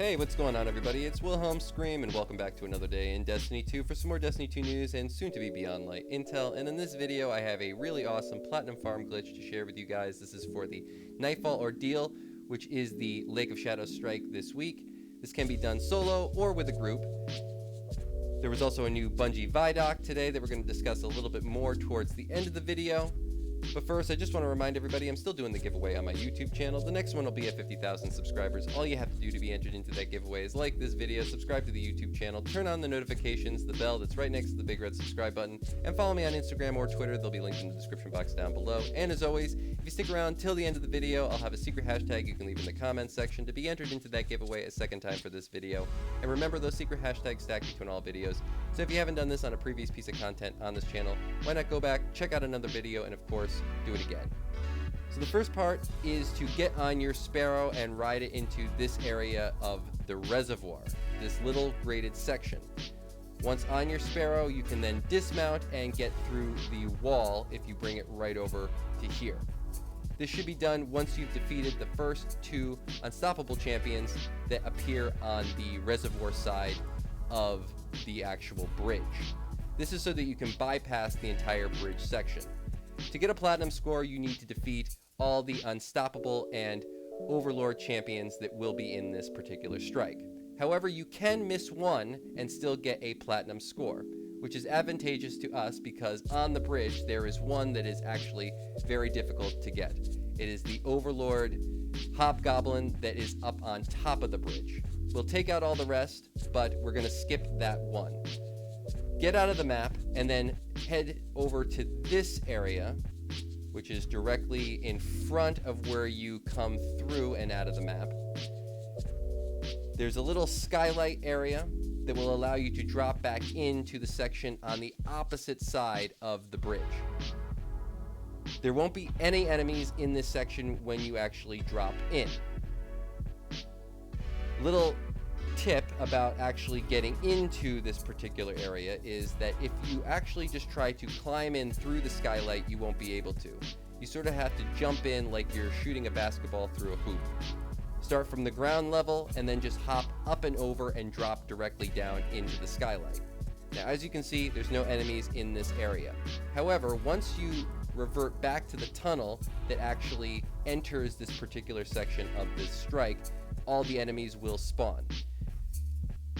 Hey, what's going on, everybody? It's Wilhelm Scream, and welcome back to another day in Destiny 2 for some more Destiny 2 news and soon to be Beyond Light intel. And in this video, I have a really awesome Platinum Farm glitch to share with you guys. This is for the Nightfall Ordeal, which is the Lake of Shadows strike this week. This can be done solo or with a group. There was also a new Bungie Vidoc today that we're going to discuss a little bit more towards the end of the video. But first, I just want to remind everybody I'm still doing the giveaway on my YouTube channel. The next one will be at 50,000 subscribers. All you have to do to be entered into that giveaway is like this video, subscribe to the YouTube channel, turn on the notifications, the bell that's right next to the big red subscribe button, and follow me on Instagram or Twitter. They'll be linked in the description box down below. And as always, if you stick around till the end of the video, I'll have a secret hashtag you can leave in the comments section to be entered into that giveaway a second time for this video. And remember, those secret hashtags stack between all videos. So if you haven't done this on a previous piece of content on this channel, why not go back, check out another video, and of course, do it again. So the first part is to get on your Sparrow and ride it into this area of the reservoir, this little graded section. Once on your Sparrow, you can then dismount and get through the wall if you bring it right over to here. This should be done once you've defeated the first two unstoppable champions that appear on the reservoir side of the actual bridge. This is so that you can bypass the entire bridge section. To get a platinum score, you need to defeat all the unstoppable and overlord champions that will be in this particular strike. However, you can miss one and still get a platinum score, which is advantageous to us because on the bridge there is one that is actually very difficult to get. It is the overlord hobgoblin that is up on top of the bridge. We'll take out all the rest, but we're going to skip that one. Get out of the map and then head over to this area, which is directly in front of where you come through and out of the map. There's a little skylight area that will allow you to drop back into the section on the opposite side of the bridge. There won't be any enemies in this section when you actually drop in. Little tip about actually getting into this particular area is that if you actually just try to climb in through the skylight, you won't be able to. You sort of have to jump in like you're shooting a basketball through a hoop. Start from the ground level and then just hop up and over and drop directly down into the skylight. Now, as you can see, there's no enemies in this area. However, once you revert back to the tunnel that actually enters this particular section of this strike, all the enemies will spawn.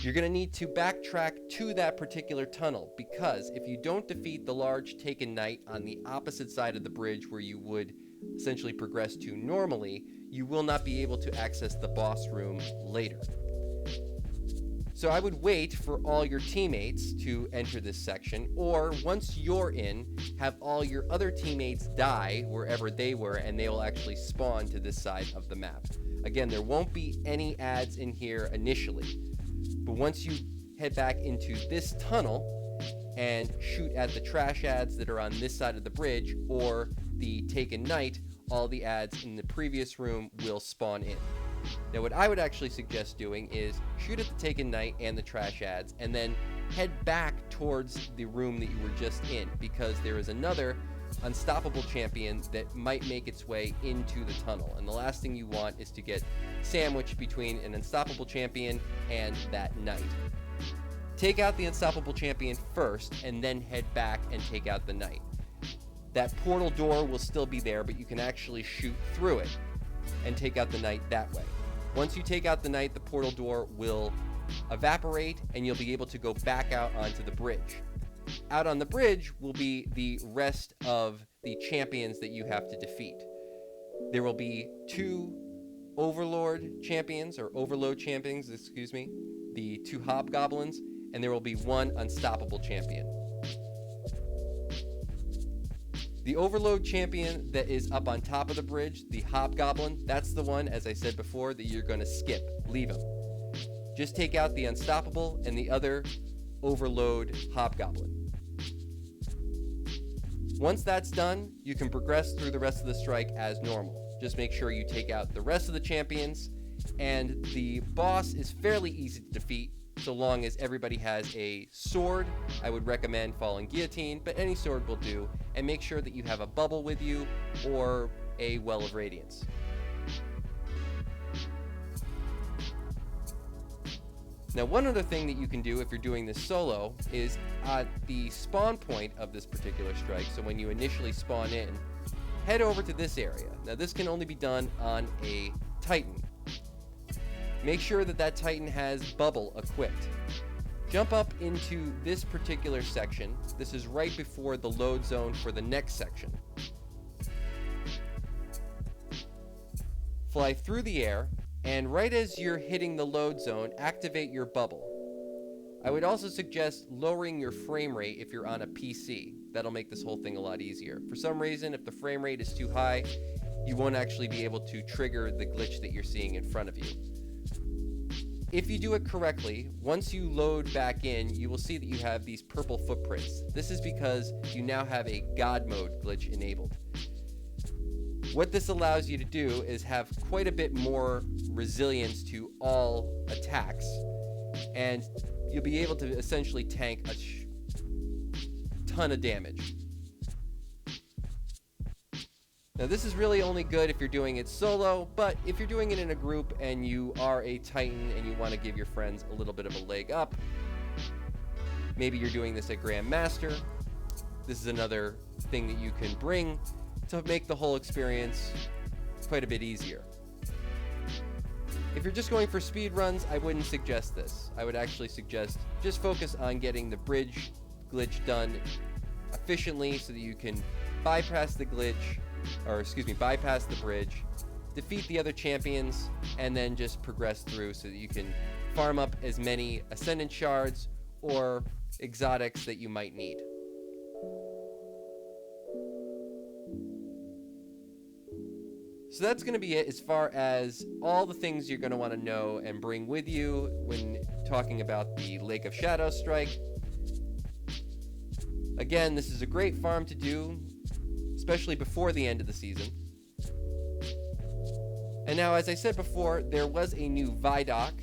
You're going to need to backtrack to that particular tunnel because if you don't defeat the large Taken Knight on the opposite side of the bridge where you would essentially progress to normally, you will not be able to access the boss room later. So I would wait for all your teammates to enter this section, or once you're in, have all your other teammates die wherever they were and they will actually spawn to this side of the map. Again, there won't be any ads in here initially. But once you head back into this tunnel and shoot at the trash ads that are on this side of the bridge or the Taken Knight, all the ads in the previous room will spawn in. Now, what I would actually suggest doing is shoot at the Taken Knight and the trash ads and then head back towards the room that you were just in, because there is another unstoppable champion that might make its way into the tunnel, and the last thing you want is to get sandwiched between an unstoppable champion and that knight. Take out the unstoppable champion first and then head back and take out the knight. That portal door will still be there, but you can actually shoot through it and take out the knight that way. Once you take out the knight, the portal door will evaporate and you'll be able to go back out onto the bridge. Out on the bridge will be the rest of the champions that you have to defeat. There will be two overlord champions, or overload champions, excuse me, the two hobgoblins, and there will be one unstoppable champion. The overload champion that is up on top of the bridge, the hobgoblin, that's the one, as I said before, that you're going to skip. Leave him. Just take out the unstoppable and the other overload hobgoblin. Once that's done, you can progress through the rest of the strike as normal. Just make sure you take out the rest of the champions, and the boss is fairly easy to defeat so long as everybody has a sword. I would recommend Falling Guillotine, but any sword will do, and make sure that you have a bubble with you or a Well of Radiance. Now, one other thing that you can do if you're doing this solo is at the spawn point of this particular strike, so when you initially spawn in, head over to this area. Now, this can only be done on a Titan. Make sure that that Titan has bubble equipped. Jump up into this particular section. This is right before the load zone for the next section. Fly through the air, and right as you're hitting the load zone, activate your bubble. I would also suggest lowering your frame rate if you're on a PC. That'll make this whole thing a lot easier. For some reason, if the frame rate is too high, you won't actually be able to trigger the glitch that you're seeing in front of you. If you do it correctly, once you load back in, you will see that you have these purple footprints. This is because you now have a God mode glitch enabled. What this allows you to do is have quite a bit more resilience to all attacks, and you'll be able to essentially tank a ton of damage. Now, this is really only good if you're doing it solo, but if you're doing it in a group and you are a Titan and you want to give your friends a little bit of a leg up, maybe you're doing this at Grandmaster, this is another thing that you can bring to make the whole experience quite a bit easier. If you're just going for speed runs, I wouldn't suggest this. I would actually suggest just focus on getting the bridge glitch done efficiently so that you can bypass the glitch, bypass the bridge, defeat the other champions, and then just progress through so that you can farm up as many Ascendant Shards or exotics that you might need. So that's going to be it as far as all the things you're going to want to know and bring with you when talking about the Lake of Shadows strike. Again, this is a great farm to do, especially before the end of the season. And now, as I said before, there was a new Vidoc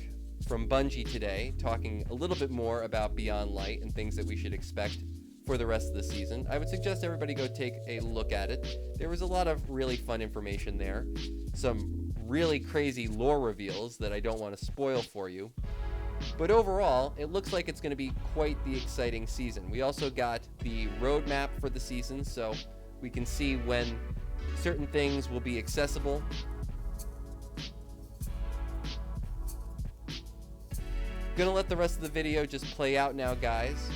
from Bungie today, talking a little bit more about Beyond Light and things that we should expect for the rest of the season. I would suggest everybody go take a look at it. There was a lot of really fun information there, some really crazy lore reveals that I don't want to spoil for you. But overall, it looks like it's going to be quite the exciting season. We also got the roadmap for the season, so we can see when certain things will be accessible. Gonna let the rest of the video just play out now, guys.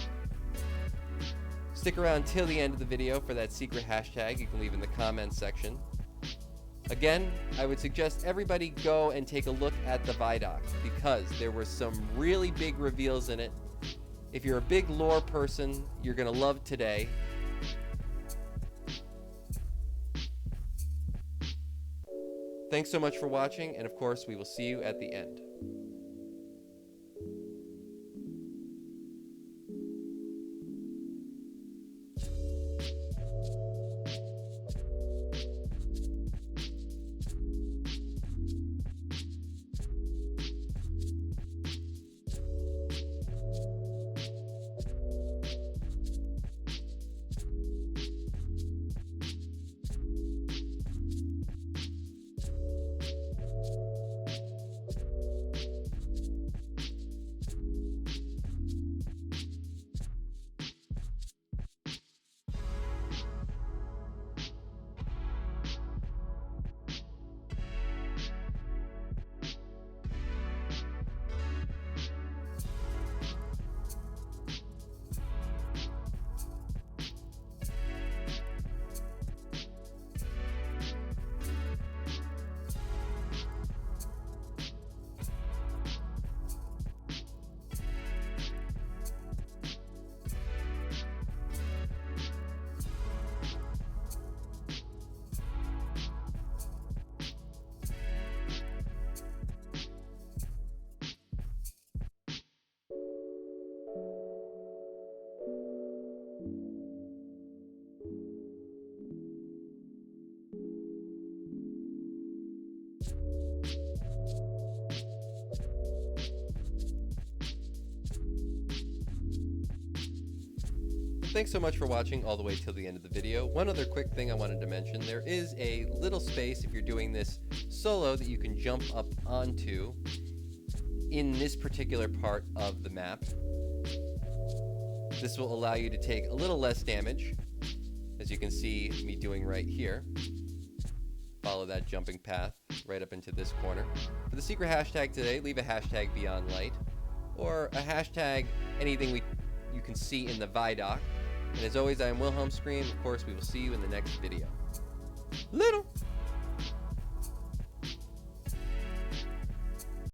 Stick around till the end of the video for that secret hashtag you can leave in the comments section. Again, I would suggest everybody go and take a look at the Vidoc because there were some really big reveals in it. If you're a big lore person, you're going to love today. Thanks so much for watching, and of course, we will see you at the end. Thanks so much for watching all the way till the end of the video. One other quick thing I wanted to mention, there is a little space if you're doing this solo that you can jump up onto in this particular part of the map. This will allow you to take a little less damage, as you can see me doing right here. Follow that jumping path right up into this corner. For the secret hashtag today, leave a hashtag Beyond Light, or a hashtag anything you can see in the Vidoc. And as always, I am Wilhelm Scream. Of course, we will see you in the next video. Little.